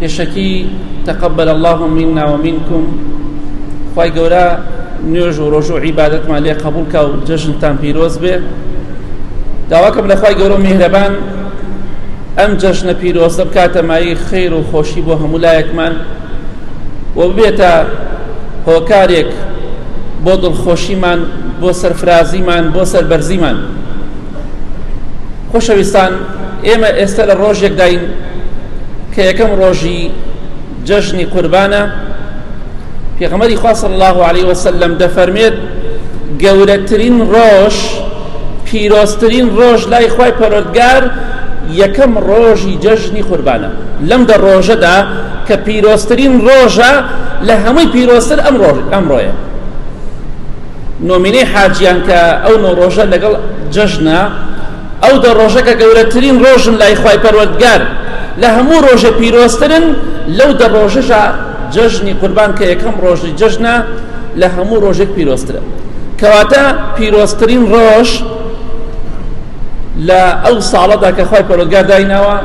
پێشەکی تقبل الله منا ومنكم خوای گەورە نوێژ و ڕۆژ و عیبادەتمان لێ قبول کە و جەژنتان پیرۆز بێ. داواکەم لە خوای گەورە و میهرەبان ئەم جەژنە پیرۆزە بکاتە مایەی خەیر و خۆشی بۆ هەموو لایەکمان و ببێتە هۆکارێک بۆ دڵخۆشیمان، بۆ سەرفرازیمان، بۆ سەربەرزیمان. خۆشەویستان، ئێمە ئێستا لە ڕۆژێک داین کە یەکەم ڕۆژی جەژنی قوربانە. پێغەمبەری خوا صلی الله علیه وسلم دەفەرمێت گەورەترین ڕۆژ، پیرۆزترین ڕۆژ لای خوای پەروەردگار یەکەم ڕۆژی جەژنی قوربانە. لەم دە ڕۆژەدا کە پیرۆزترین ڕۆژە لە هەمووی پیرۆزتر ئەمڕۆیە. نۆمینەی حاجیان کە ئەو نۆ ڕۆژە لەگەڵ جەژنە، ئەو دە ڕۆژە کە گەورەترین ڕۆژن لای خوای پەروەردگار لە هەموو ڕۆژە پیرۆزترن، لەو دە ڕۆژەشە جەژنی قوربان کە یەکەم ڕۆژی جەژنە لە هەموو ڕۆژێک پیرۆزترە. کەواتە پیرۆزترین ڕۆژ لە ئەو ساڵەدا کە خوای پەروەردگار دایناوە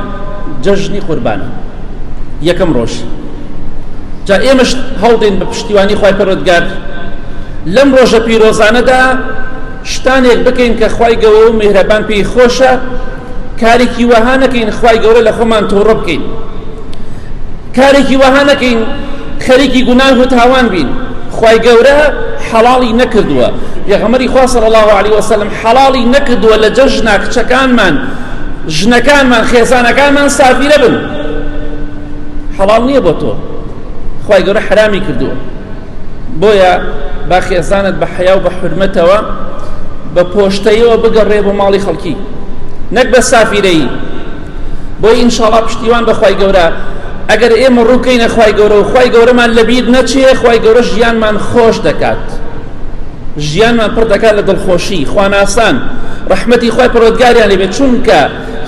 جەژنی قوربانە، یەکەم ڕۆژ. جا ئێمەش هەوڵدەین بە پشتیوانی خوای پەروەردگار لەم ڕۆژە پیرۆزانەدا شتانێک بکەین کە خوای گەورە و میهرەبان پێی خۆشە، کارێکی وەها نەکەین خوای گەورە لە خۆمان تووڕە بکەین، کارێکی وەها نەکەین خەریکی گوناه و تاوان بین. خوای گەورە حەڵاڵی نەکردووە، پێغەمبەری خوا صلی الله علیه وسلم حەڵاڵی نەکردووە لە جەژنا کچەکانمان، ژنەکانمان، خێزانەکانمان سافیرە بن. حەڵاڵ نییە بۆ تۆ، خوای گەورە حرامی کردووە. بۆیە با خێزانت بە حەیا و بە حورمەتەوە بە پۆشتەیەوە بگەڕێ بۆ ماڵی خەڵکی، نەک بە سافیرەیی. بۆی ئینشاڵڵا پشتیوان بە خوای گەورە ئەگەر ئێمە ڕووکەینە خوای گەورە و خوای گەورەمان لەبیر نەچێ، خوای گەورە ژیانمان خۆش دەکات، ژیانمان پڕ دەکات لە دڵخۆشی، خواناسان، ڕەحمەتی خوای پەروەردگاریان لێبێت، چونکە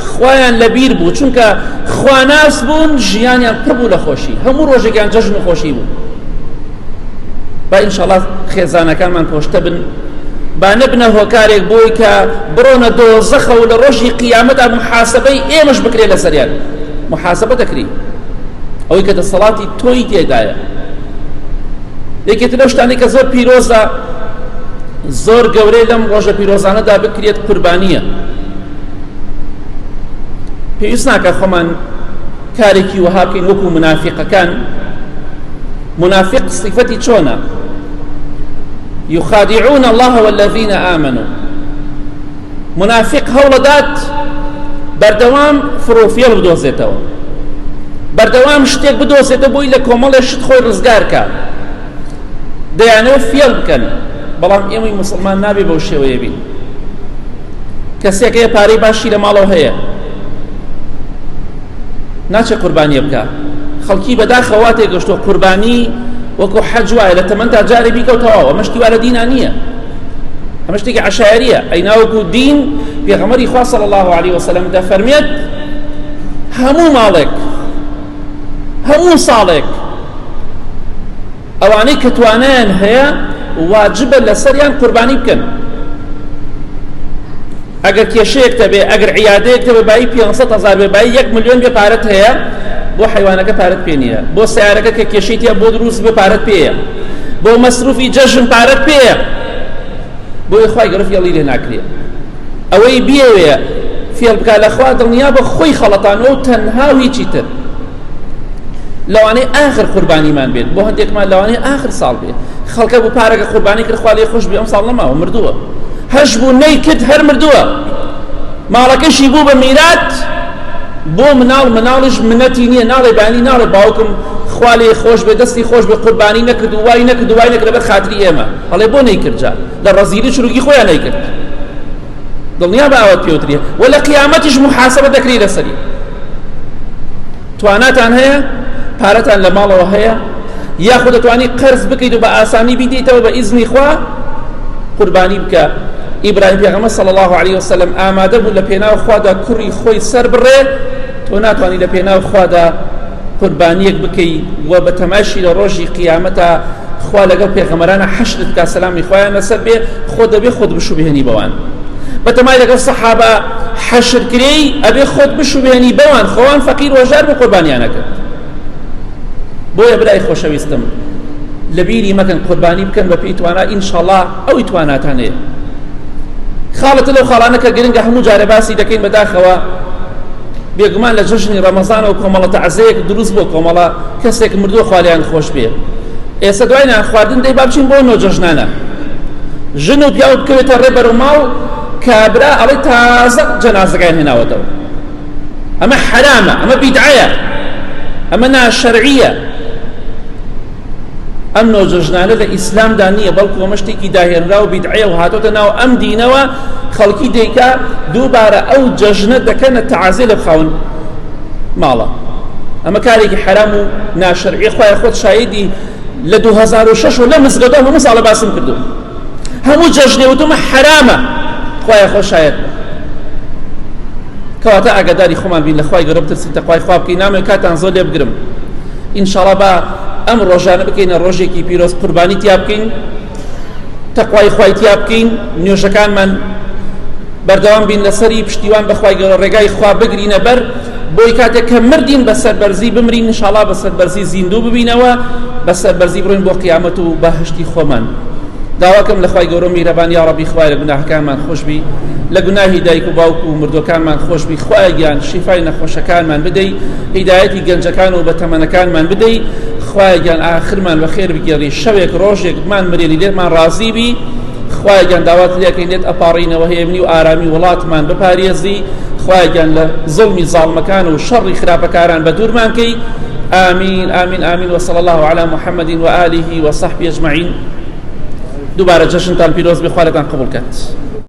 خوایان لەبیر بوو، چونکە خواناس بوون، ژیانیان پڕ بوو لە خۆشی، هەموو ڕۆژێکیان جەژن و خۆشی بوو. با ئینشاڵڵا خێزانەکانمان پۆشتە بن، با نەبنە هۆکارێک بۆی کە بڕۆنە دۆزەخە و لە ڕۆژی قیامەتدا محاسەبەی ئێمەش بکرێ لەسەریان. محاسەبە دەکری ئەوەی کە دەسەڵاتی تۆی تێدایە. یەکێتر لەو شتانەی کە زۆر پیرۆزە، زۆر گەورەی لەم ڕۆژە پیرۆزانەدا بکرێت قوربانیە. پێویست ناکە خۆمان کارێکی وەها بکەین وەکو منافقەکان. منافق صفەتی چۆنە؟ يخادعون الله والذين آمنوا. منافق هەوڵەدات بەردەوام فرۆفێڵ بدۆزێتەوە، بەردەوام شتێک بدۆزێتە بۆی لە کۆمەڵێ شت خۆی ڕزگارکە، دەیانەوە فێڵ بکەن. بەڵام ئێمەی موسڵمان نابێ بەو شێوەیە بین. کەسێک هەیە پارەی باشی لە ماڵەوە هەیە، ناچێت قوربانیە بکە، خەڵکی بەداخەوە تێگەشتووە قوربانی وەکو حەج وایە لە تەمەن تا جارێ بیکەوتەوە. ئەمە شتی وارە دینان نییە، ئەمە شتێکی عەشایریە. ئەیناوەکو دین پێغەمبەری خوا صلی الله علیه وسلم دەفەرمێت هەموو ماڵێک، هەموو ساڵێک ئەوانەی کە توانایان هەیە واجبە لەسەریان قوربانی بکەن. ئەگەر کێشەیەک دەبێ، ئەگەر عیادەیەک دەبێ بای 500,000 بێ، بای 1 ملیۆن بێ، پارەت هەیە، بۆ حیوانەکە پارەت پێ نییە، بۆ سیارەکە کە کێشەی تیا بۆ دروست بێ پارەت پێیە، بۆ مەسروفی جەژن پارەت پێیە، بۆی خوای گەورە فێڵی لێ ناکرێ. ئەوەی بێوێ فێڵ بکات لە خوا دڵنیا بە خۆی خەڵەتانەوە و تەنها و هیچی تر. لەوانەیە ئاخر قوربانیمان بێت، بۆ هەندێکمان لەوانەیە ئاخر ساڵ بێت. خەڵکە بوو پارەکە قوربانی کرد، خوا لێ خۆش بێ، ئەم ساڵ نەماوە، مردووە. هەش بوو نەی کرد، هەر مردووە. ماڵەکەشی بوو بە میرات، بۆ مناڵش منەتی نییە، ناڵێ بانی، ناڵێ باوکم خوا لێ خۆش بێ، دەستی خۆش بێ، قوربانی نەکرد و وای نەکرد و وای نەکرد بەر خاتری ئێمە. هەڵێ بۆ نەیکرد، جا لە ڕەزیلی چروکی خۆیان نەیکرد. دڵنیا بە ئەوەت پێوتریە و لە قیامەتیش محاسەبە دەکرێ لەسەری. تواناتان هەیە، پارەتان لە ماڵەوە هەیە، یاخود دەتوانی قەرز بکەیت و بە ئاسانی بیدەیتەوە بە ئیزنی خوا، قوربانی بکە. ئیبراهیم پێغەمبەر صلی الله علیه وسلم ئامادە بوو لە پێناو خوادا کوڕی خۆی سەر بڕێ، تۆ ناتوانی لە پێناو خوادا قوربانیەک بکەی و بە تەماشی لە ڕۆژی قیامەتە خوا لەگەڵ پێغەمبەرانە حەشرت کا سەلامی خوایان لەسەر بێ، خۆ دەبێ خۆت بشوبێنی بەوان. بەتەمای لەگەڵ سەحابە حەشرکرێی ئەبێ خۆت بشوبێنی بەوان، خۆوان فەقیر وەژار بە قوربانیانەکرد. بۆیە برای خۆشەویستم لە بیری مەکەن قوربانی بکەن بە پێی توانە ئینشاءڵڵا ئەوی تواناتان هەیە. خاڵەتە لەو خاڵانە کە گرنگە هەموو جارە باسی دەکەین بەداخەوە بێگومان لە جژنی ڕەمەزانەوە کۆمەڵە تەعزیەیەک دروست بۆ کۆمەڵە کەسێک مردووە خوا لیان خۆش بێ. ئێستا دوای نان خواردن دەی با بچین بۆ نۆ جەژنانە ژن و پیا و بکەوێتە ڕێ بەرەو ماڵ کابرا ئەڵێ تازە جەنازەکەیان هێناوەتەوە. ئەمە حرامە، ئەمە بیدعەیە، ئەمە ناشەرعیە. ئەم نۆ جەژنانە لە ئیسلامدا نییە، بەڵکو ئەمە شتێکی داهێنرا و بیدعەیە و هاتۆتە ناو ئەم دینەوە. خەڵکی دەیکا دووبارە ئەو جەژنە دەکەنە تەعازیە لە خاون ماڵە. ئەمە کارێکی حرام و ناشەرعی. خوای خۆت شایدی لە 2006 لە مزگەوتە هەموو ساڵە باسم کردو هەموو جەژنێ وتمە حرامە. خوای خۆ شاید کەواتە ئاگاداری خۆمان بین لە خوای گەورە بترسین تەقوای خوا بکەین. نامەوێت کاتان زۆر لێ بگرم. ئینشاڵڵا با ئەم ڕۆژانە بکەینە ڕۆژێکی پیرۆز، قوربانی تیا بکەین، تەقوای خوای تیا بکەین، نوێژەکانمان بەردەوام بین لەسەری پشتیوان بەخوای گەورە ڕێگای خوا بگرینە بەر بۆی کاتێک کە مردین بە سەربەرزی بمرین ئینشاڵڵا بە سەربەرزی زیندوو ببینەوە، بە سەربەرزی بڕۆین بۆ قیامەت و بەهشتی خۆمان. داواکەم لە خوای گەورە میهرەبان یا ڕەبی خوای لە گوناهەکانمان خۆش بی، لە گوناهی دایک و باوک و مردوەکانمان خۆش بی. خوای گیان شیفای نەخۆشەکانمان بدەی، هیدایەتی گەنجەکان و بەتەمەنەکانمان بدەی. خوای گیان ئاخرمان بەخێر بگێڕی، شەوێک ڕۆژێکمان مرێنی لێمان ڕازی بی. خوای گیان داوات لێکەین لێت ئەپاڕینەوە هێمنی و ئارامی وڵاتمان بپارێزی. خوای گیان لە زڵمی زاڵمەکان و شەڕی خراپەکاران بە دوورمان کەی. آمین آمین آمین. وصلى الله على محمد وآله وصحبه أجمعين. دووبارە جەشنتان پیرۆز بێ، خوا لەتان قبوڵ کات.